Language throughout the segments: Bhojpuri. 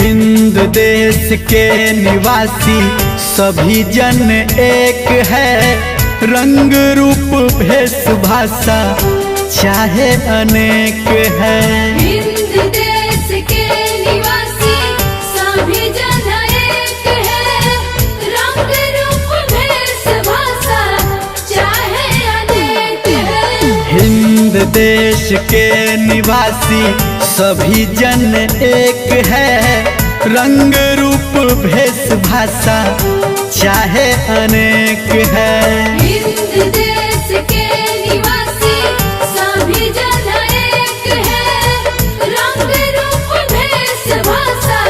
हिंद देश के निवासी सभी जन एक है। रंग रूप भेष भाषा चाहे अनेक है। हिंद देश के निवासी सभी जन एक है। रंग रूप भेष भाषा चाहे अनेक है। हिंद देश के निवासी सभी जन एक है। रंग रूप भेष भाषा चाहे अनेक है। हिंद देश के निवासी सभी जन एक है। रंग रूप भेष भाषा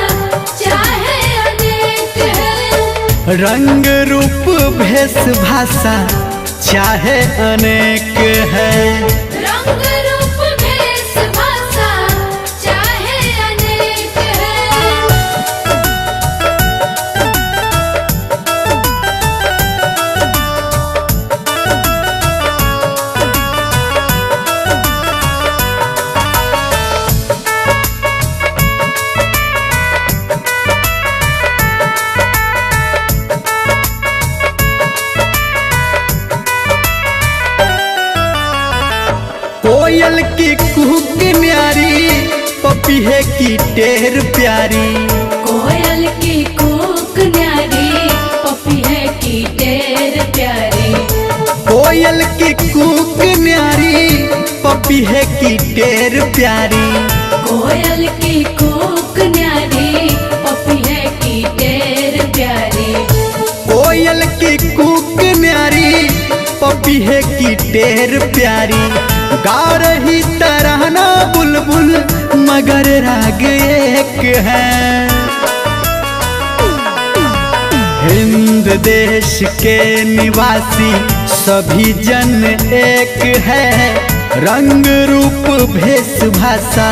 चाहे अनेक है। रंग रूप भेष भाषा चाहे अनेक है। रंग रूप भेष भाषा चाहे अनेक है। कोयल की कुहुक न्यारी पपीहे की टेर प्यारी। कोयल की कूक न्यारी पपीहे की टेर प्यारी। कोयल की कुहुक न्यारी पपीहे की टेर प्यारी। कोयल की कूक न्यारी पपीहे की टेर प्यारी। कोयल की कुहुक न्यारी पपीहे की टेर प्यारी। गा रही तराना बुलबुल मगर राग एक है। हिंद देश के निवासी सभी जन एक है। रंग रूप भेष भाषा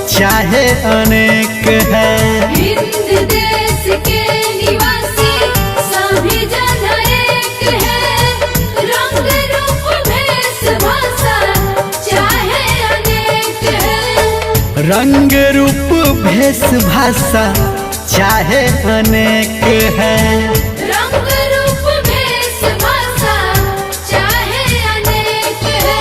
चाहे अनेक है। हिंद देश के निवासी सभी जन एक है। रंग रूप भेष भाषा चाहे अनेक है। रंग रूप भेष भाषा चाहे अनेक है। रंग रूप भेष भाषा चाहे अनेक है।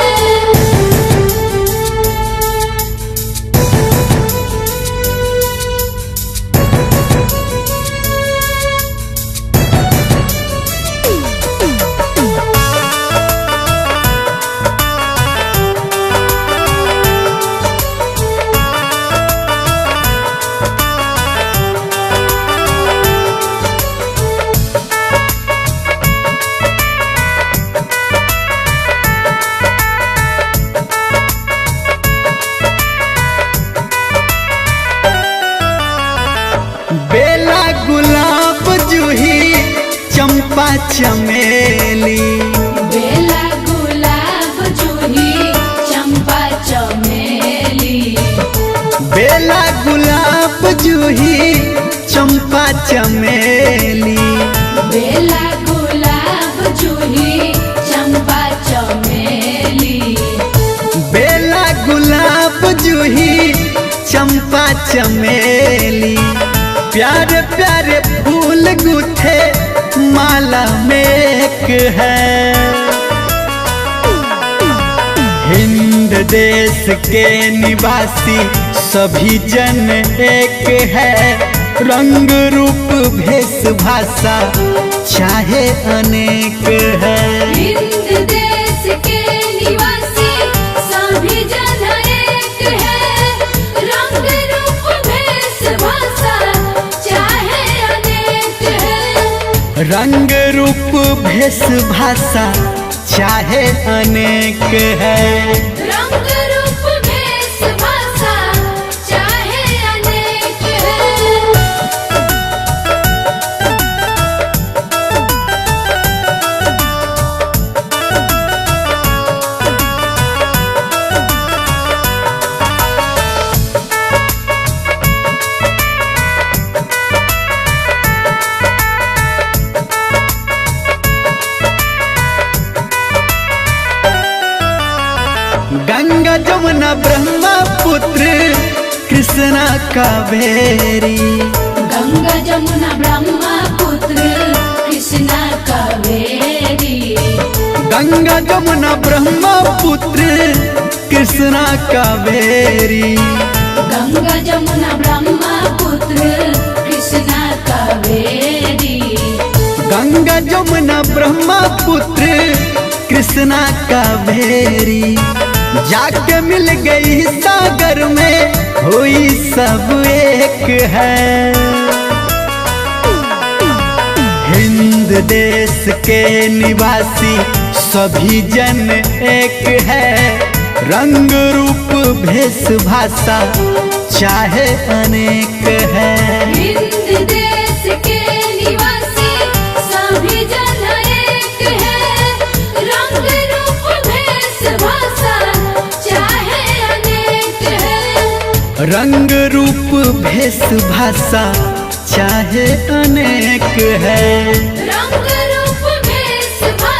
बेला गुलाब जूही चंपा चमेली। बेला गुलाब जूही चंपा चमेली। बेला गुलाब जूही चंपा चमेली। बेला गुलाब जूही चंपा चमेली। बेला गुलाब जूही चंपा चमेली। प्यारे प्यारे फूल गुथे माला में एक है। हिंद देश के निवासी सभी जन एक है। रंग रूप भेष भाषा चाहे अनेक है। हिंद देश के निवासी सभी जन एक है। रंग रूप भेष भाषा चाहे अनेक है। रंग रूप भेष भाषा चाहे अनेक है। रंग रूप भेष भाषा चाहे अनेक है। गंगा जमुना ब्रह्मपुत्र कृष्णा कावेरी। गंगा जमुना ब्रह्मपुत्र कृष्णा कावेरी। गंगा जमुना ब्रह्मपुत्र कृष्णा कावेरी। गंगा जमुना ब्रह्मपुत्र कृष्णा कावेरी। गंगा जमुना ब्रह्मपुत्र कृष्णा कावेरी। जाके मिल गई सागर में हुई सब एक है। हिंद देश के निवासी सभी जन एक है। रंग रूप भेष भाषा चाहे अनेक है। हिंद देश के निवासी सभी जन एक है। रंग रूप भेष भाषा चाहे अनेक है। रंग रूप भेष भाषा चाहे अनेक है। रंग रूप भेष भाषा